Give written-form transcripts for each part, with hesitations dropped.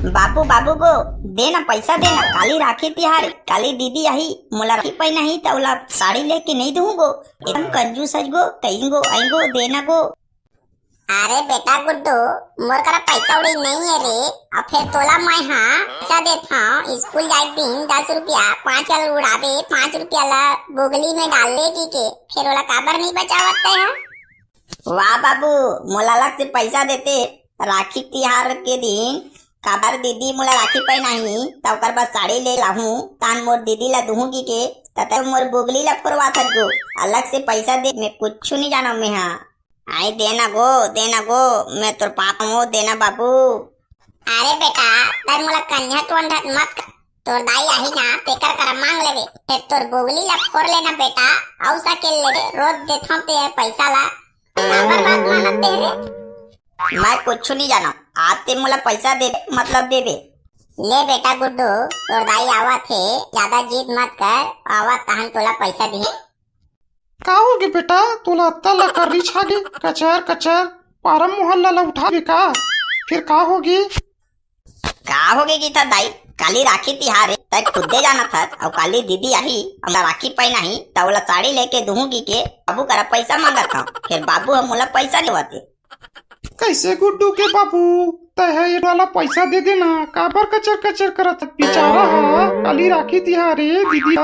बाबू बाबू को देना पैसा देना, काली राखी तिहार, काली दीदी आई मोला राखी पहना ही तौला साड़ी लेके नहीं दूंगो, एकदम कंजूस गो कहीं आईगो देना गो। अरे बेटा गुड्डू, मोर करा पैसा उड़ी नहीं है रे। अब फिर तोला मैं पैसा देता हूँ, स्कूल जाए दिन 10 रुपया 5 वाला उड़ावे, 5 रुपया ला बुगली में डाल ले के फिर वाला काबर नहीं बचावते है। वाह बाबू, मोला अलग से पैसा देते राखी तिहार के दिन, काबर दीदी मोला राखी पहनाही तब कर बस साड़ी ले लाहू तान मोर दीदी ला दूंगी के तब मोर बुगली ला फुरवा गो, अलग से पैसा दे मैं कुछ नहीं जाना मैं। हाँ आई देना गो, मैं तोर पापा हो देना बाबू। अरे बेटा तर मोला कन्या तो अंधत मत कर, तोर दाई आही ना तेकर करा मांग लेवे, फिर तोर बुगली ला फोड़ लेना बेटा, औ सके ले रोज देथों ते पैसा ला, काबर बात मानत दे रे। मैं कुछ नहीं जाना, आते मोला पैसा दे मतलब देवे। ले बेटा गुड्डू, तोर दाई आवा थे, ज्यादा जिद मत कर, आवा तहन तोला पैसा दी। का होगे बेटा, तोला अत्ता ला कर री छागे कचर कचर पारम मोहल्ला ला उठावे का, फिर का होगी? का होगे की था दाई, काली राखी तिहार तय खुदे जाना था और काली दीदी आई हमरा राखी पहना ही तवला साड़ी लेके दूंगी के बाबू करा पैसा मांगा था, फिर बाबू हम मोला पैसा देवते। कैसे गुड्डू के बाबू तय ये वाला पैसा दे देना, काबर कचर कचर करत बेचारा हा, काली राखी तिहारे दीदी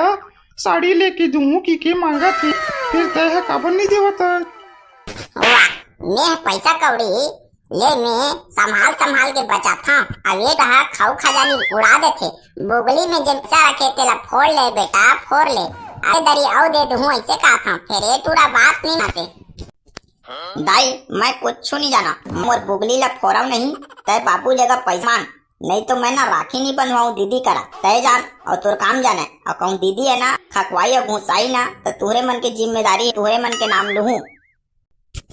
साड़ी लेके दूं की मांगा थे, फिर तय काबर नहीं देवता। वाह, मैं पैसा कौड़ी ले मैं संभाल के बचा था, अब ये कहा खाऊ खजानी उड़ा देते, बुगली में जब पैसा रखे तेला फोड़ ले बेटा फोड़ ले, अरे दरी आओ दे दूं ऐसे कहा था, फिर ये टूरा बात नहीं माते। दाई मैं कुछ नहीं जाना, मोर बुगली ला फोड़ाऊ नहीं, तय बाबू जगह पैसा मांग, नहीं तो मैं ना राखी नहीं बनवाऊं दीदी करा, तय जान और तोर काम जाना है, और कहूँ दीदी है ना खकवाई और घुसाई ना तो तुहरे मन के जिम्मेदारी तुहरे मन के नाम लूँ।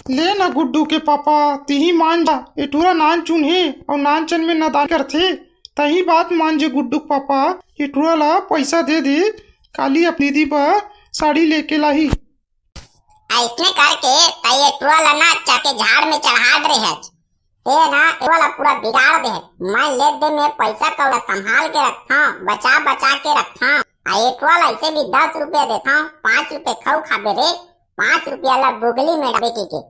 ले ना गुड्डू के पापा तिही मान जा, एटूरा नान चुन है और नान चन में नदान करथे, तही बात मान जे गुड्डू पापा, एटूरा ला पैसा दे दे, काली अपनी दीदी पर साड़ी लेके लाही। ऐसने करके तय टूरा ला ना चाके झाड़ में चढ़ा दे है, ते ना वाला पूरा बिगाड़ दे, मैं ले दे में पैसा कौड़ा संभाल के रखता हूँ, बचा के रखता हूँ, एक वाला ऐसे भी 10 रुपया देता हूँ, 5 रुपए खाऊ खाबे रे, 5 रुपया ला बुगली में डाबे की के,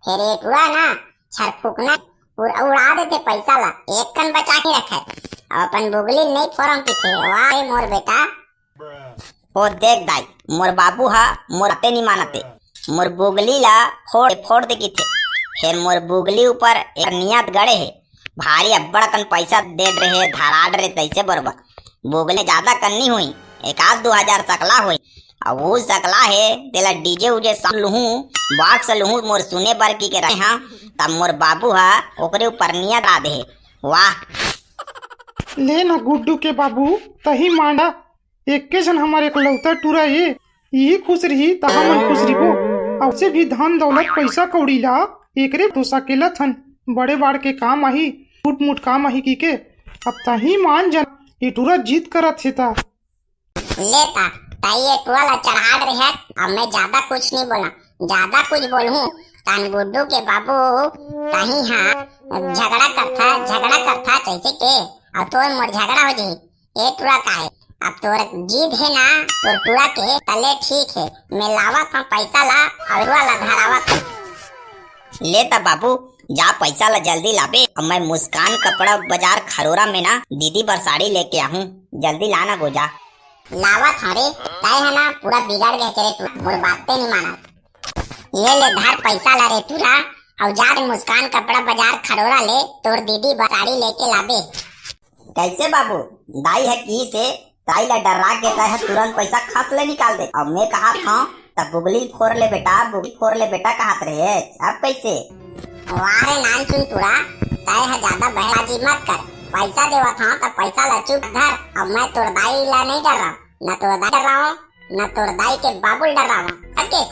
फिर एक ना छरफुकना पूरा उड़ा देते पैसा ला, एक कन बचा के रखे, अपन बुगली नहीं फोरम की थे। वाह मोर बेटा। ओ देख दाई, मोर बाबू हा मोर आते नहीं मानते, मोर बुगली ला फोड़ दे की थे, फिर मोर बुगली ऊपर एक नियत गड़े है, भारी अब्बड़ कन पैसा दे रहे धराड़ रहे, तैसे बरोबर बुगली ज्यादा करनी हुई, 1,000-2,000 सकला हुई, और वो सकला है तेला डीजे उजे सब लूहूं बॉक्स लूहूं मोर सुने बर की के रहे हाँ, तब मोर बाबू हा ओकरे ऊपर नियत आ दे। वाह ले ना गुड्डू के बाबू तही मांडा, एक के जन हमारे इकलौता टूरा ये यही खुश रही तहा मन खुश रही, और से भी धन दौलत पैसा कौड़ी ला एकरे तो सकेला थन, बड़े बाड़ के काम आही फूट मुट काम आही की के, अब तही मान जन ये टूरा जीत करत है ता। लेता ताइए टुआला चढ़ा रहे है, अब मैं ज्यादा कुछ नहीं बोला, ज्यादा कुछ बोलूं तान गुड्डू के बाबू ताही हाँ झगड़ा करता कैसे के, अब तो मोर झगड़ा हो जी, ये टुरा का है, अब तोर जीत है ना तोर टुरा के तले ठीक है, मैं लावा था पैसा ला और वाला धरावा था। लेता बाबू जा पैसा ला जल्दी लाबे, अब मैं मुस्कान कपड़ा बाजार खरोरा में ना दीदी बर साड़ी लेके आहूं, जल्दी लाना गो जा। लावा था रे, ताई है ना पूरा बिगाड़ गया तेरे टुरा, मोर बातें नहीं माना, ये ले धर पैसा ला रे टुरा, और जा मुस्कान कपड़ा बाजार खरोरा ले तोर दीदी बर साड़ी लेके लाबे। कैसे बाबू दाई है की से ताई ला डरा के तय तुरंत पैसा खस ले निकाल दे, अब मैं कहा था तब बुगली फोड़ ले बेटा कहत रहे, अब कैसे? वारे नान सुन तुरा, तय है ज्यादा बहबाजी मत कर, पैसा देवा था तब पैसा ला चुप धर, अब मैं तोर दाई ला नहीं डर रहा, न तोर दाई डर रहा हूँ न तोर दाई के बाबू डर रहा हूँ, ओके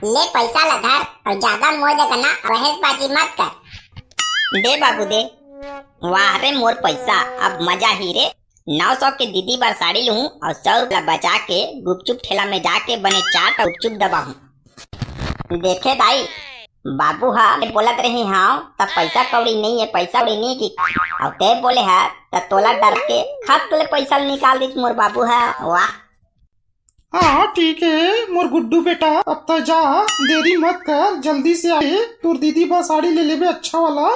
ले पैसा ला धर और ज्यादा मोह दे करना, बहसबाजी मत कर। दे बाबू दे, वाह रे मोर पैसा, अब मजा ही रे, 900 के दीदी बार साड़ी लूं और 100 रुपया बचा के गुपचुप ठेला में जाके बने चाट और गुपचुप दबाऊं। देखे दाई बाबू हा बोलत रही हाँ तब पैसा कौड़ी नहीं है, पैसा कौड़ी नहीं की और ते बोले है तब तोला डर के खात तोले पैसा निकाल दी मोर बाबू है। वाह हाँ ठीक है मोर गुड्डू बेटा, अब तो जा, देरी मत कर, जल्दी से आए, तोर दीदी बा साड़ी ले लेबे अच्छा वाला।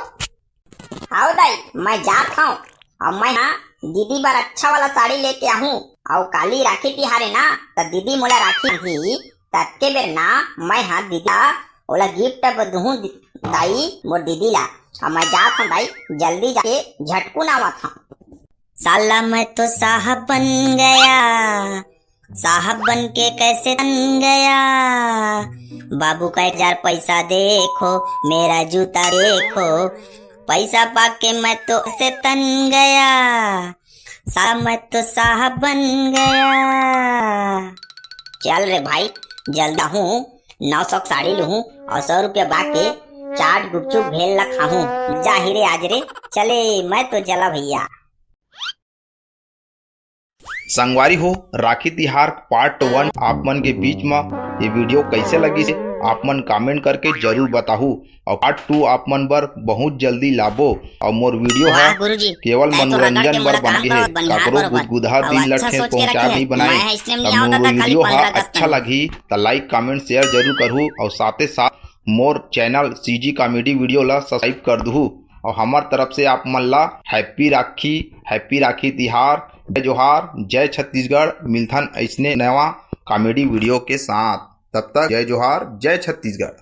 आओ दाई मैं जात हूँ और मैं हाँ दीदी बार अच्छा वाला साड़ी लेके आहूँ और काली राखी तिहारे ना तो दीदी मोला राखी ही तत्के बेर ना मैं हाँ दीदी ओला गिफ्ट दूँ दाई मोर दीदी ला और मैं जात हूँ दाई, जल्दी जाके झटकू आवत हूँ। साला मैं तो साहब बन गया, साहब बन के कैसे बन गया, बाबू का 1000 पैसा देखो, मेरा जूता देखो, पैसा पाके मैं तो ऐसे तन गया, साहब मैं तो साहब बन गया। चल रे भाई जल्दा हूँ 900 साड़ी लूँ और 100 रुपया बाके चाट गुपचुप भेल ला खाऊं, जा ही रे आज रे, चले मैं तो चला भैया। संगवारी हो राखी तिहार पार्ट 1 आप मन के बीच में ये वीडियो कैसे लगी से आप मन कमेंट करके जरूर बताहू और पार्ट 2 आप मन बर बहुत जल्दी लाबो। और मोर वीडियो है केवल मनोरंजन बर बने है, ककरो गुदगुदा दिल लठे पहुंचा नहीं बनाए। मोर वीडियो है अच्छा लगी तो लाइक कमेंट शेयर जरूर करू और साथे साथ मोर चैनल सीजी कॉमेडी वीडियो ला सब्सक्राइब कर दू। और हमार तरफ से आप मन ला हैप्पी राखी तिहार, जय जोहार, जय छत्तीसगढ़। मिलथन ऐसने नवा कॉमेडी वीडियो के साथ, तब तक जय जोहार, जय छत्तीसगढ़।